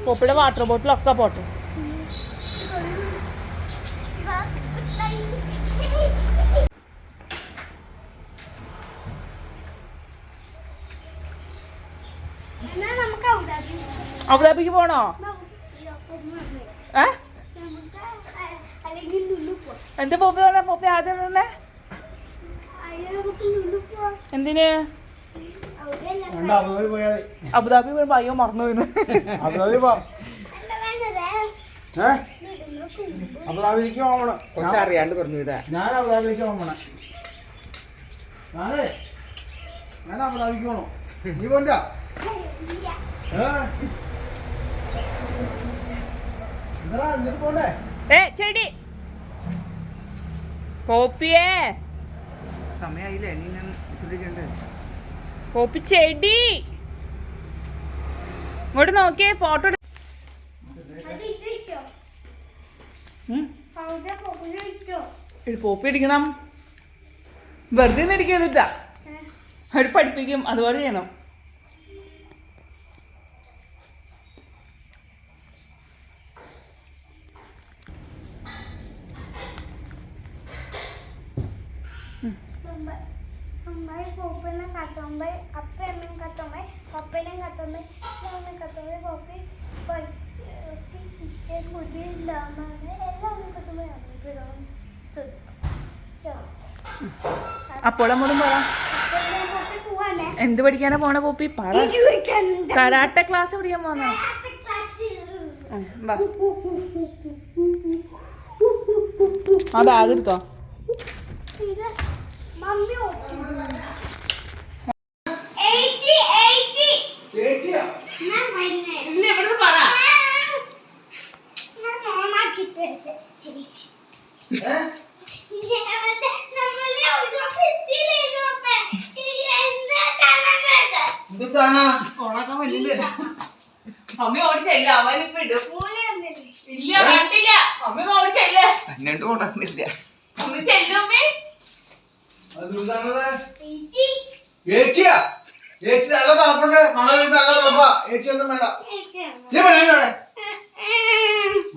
പോപ്പിയുടെ water ബോട്ടിലൊക്കെ പോട്ടെ. അബുദാബിക്ക് പോണോ? എന്താ പോപ്പി പറഞ്ഞ? പോപ്പി ആദ്യം പറഞ്ഞേ എന്തിന്? അബുദാബി പോയി അയ്യോ മറന്നു പോയിന്ന്. അബുദാബിക്ക് പോകണം. അറിയാണ്ട് പറഞ്ഞു ഇതാ. ഞാൻ അബുദാബിക്ക് പോകണം. ഞാൻ അബുദാബിക്ക് പോകണം. നീ പോണ്ട? എന്താ എന്നിട്ട് പോണ്ടേ? ചെടി പോപ്പിയേ സമയായില്ലേ? നീ ശ്രദ്ധിക്കണ്ടേ? പോപ്പി ചെടി ഇങ്ങോട്ട് നോക്കിയേ. ഫോട്ടോ പോപ്പി അടിക്കണം. വെറുതെ അടിക്കാതിട്ടാ അവർ പഠിപ്പിക്കും. അതുപോലെ ചെയ്യണം. അപ്പോഴമ്മോടും പറ. എന്ത് പഠിക്കാനാ പോണ പോപ്പി? പറ. കരാട്ടെ ക്ലാസ് പഠിക്കാൻ പോന്ന. ആ ബാഗ് എടുത്തോ. മമ്മി ഓടിച്ചല്ല അവനിപ്പോ ഇടും. ഇല്ല കണ്ടില്ല. മമ്മി ഓടിച്ചല്ല. എന്നോട്ട് കൊണ്ടുവന്നില്ല. ഒന്ന് ചെല്ലുമ്മേ. ചേച്ചി നല്ല തണുപ്പുണ്ട്. മഴ പെയ്ത് നല്ല തണുപ്പാ. ചേച്ചി ഒന്നും വേണ്ട.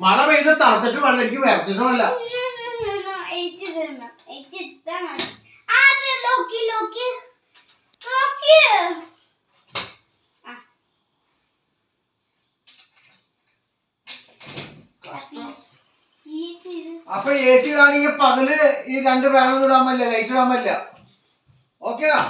മഴ പെയ്ത് തണുത്തിട്ട് വേണ്ട. എനിക്ക് വരച്ചിട്ടുമല്ല. അപ്പൊ എ സി ഇടാണെങ്കിൽ പകല് ഈ 2 ഫാനൊന്നും ഇടാൻ പറ്റില്ല. ലൈറ്റ് ഇടാൻ പറ്റില്ല. ഓക്കേടാ?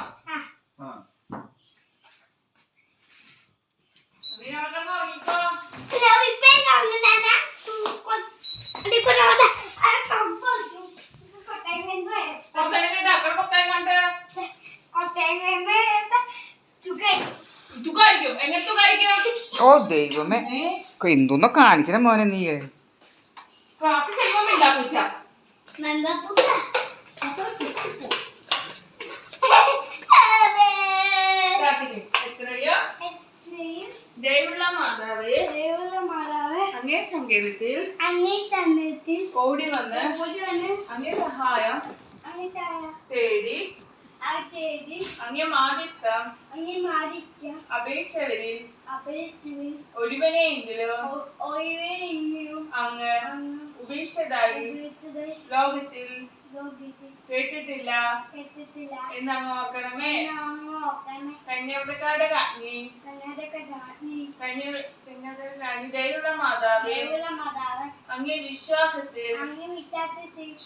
ഓ ദൈവമേ, എന്തോന്നോ കാണിക്കണ മോനെ നീ. അങ്ങേ സങ്കേതത്തിൽ ഓടി വന്ന് അങ്ങേ സഹായം തേടി അങ്ങേ മാധ്യസ്ഥം അപേക്ഷകരിൽ ഒരുവനെയെങ്കിലും അങ്ങ് ഉപേക്ഷിച്ചതായി ലോകത്തിൽ കേട്ടിട്ടില്ല എന്നങ്ങ് നോക്കണമേ. കന്യാവ്രതയുടെ രാജ്ഞി ദയുള്ള മാതാവേ, അങ്ങേ വിശ്വാസത്തിൽ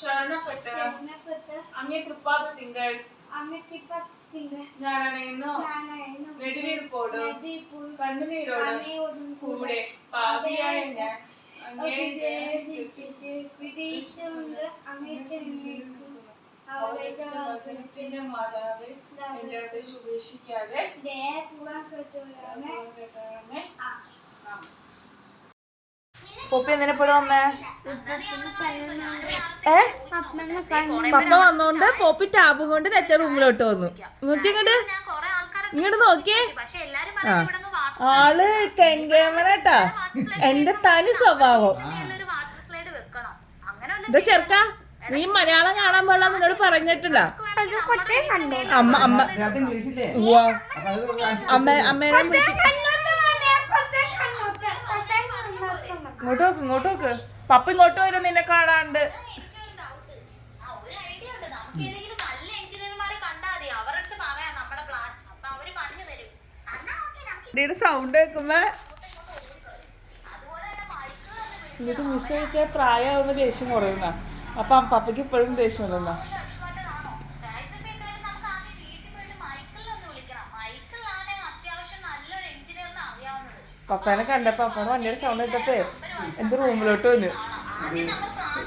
ശരണപ്പെട്ട് അങ്ങേ തൃപ്പാദത്തിങ്കൽ ഞാനണയുന്നു. നെടുവീർപ്പോടും കണ്ണുനീരോടും കൂടെ പാപിയായ ഞാൻ മാതാവേ എന്റെ അടുത്ത് ഉപേക്ഷിക്കാതെ. പോപ്പി എന്തിനെ പോലെ വന്നേ? പപ്പ വന്നോണ്ട് പോപ്പി ടാബും കൊണ്ട് തെറ്റ റൂമിലോട്ട് വന്നു. ഇങ്ങോട്ട് ഇങ്ങോട്ട് നോക്കിയേ. ആള് കെങ്കേമനട്ടാ. എന്റെ തനി സ്വഭാവം. എന്താ ചെറുക്ക, നീ മലയാളം കാണാൻ പാടില്ല എന്നോട് പറഞ്ഞിട്ടില്ല. അമ്മ അമ്മ അമ്മേനെ ഇങ്ങോട്ട് നോക്ക് പപ്പ ഇങ്ങോട്ട് വരും നിന്നെ കാണാണ്ട്. സൗണ്ട് കേൾക്കുമ്പോ എന്നിട്ട് മിസ് കഴിച്ചാൽ പ്രായമാകുമ്പോ ദേഷ്യം കുറയുന്ന. അപ്പൊ പപ്പയ്ക്ക് ഇപ്പോഴും ദേഷ്യം വരുന്ന. പപ്പേനെ കണ്ടപ്പോ പപ്പയുടെ വണ്ടിയുടെ സൗണ്ട് കേട്ടപ്പോ എന്റെ റൂമിലോട്ട് വന്നു.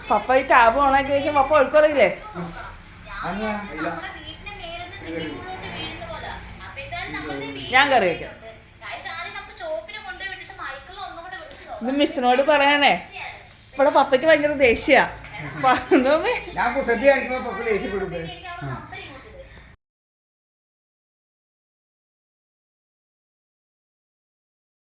പപ്പ ഈ ടാബ് ഓണാക്കി കഴിച്ചാൽ പപ്പ ഒഴുക്കറിയില്ലേ? ഞാൻ കറി വയ്ക്കാം. ഇത് മിസ്സിനോട് പറയാനേ ഇവിടെ പപ്പയ്ക്ക് ഭയങ്കര ദേഷ്യ. ഞാൻ കുസൃതി കാണിക്കുമ്പോ പപ്പ ദേഷ്യപ്പെടും.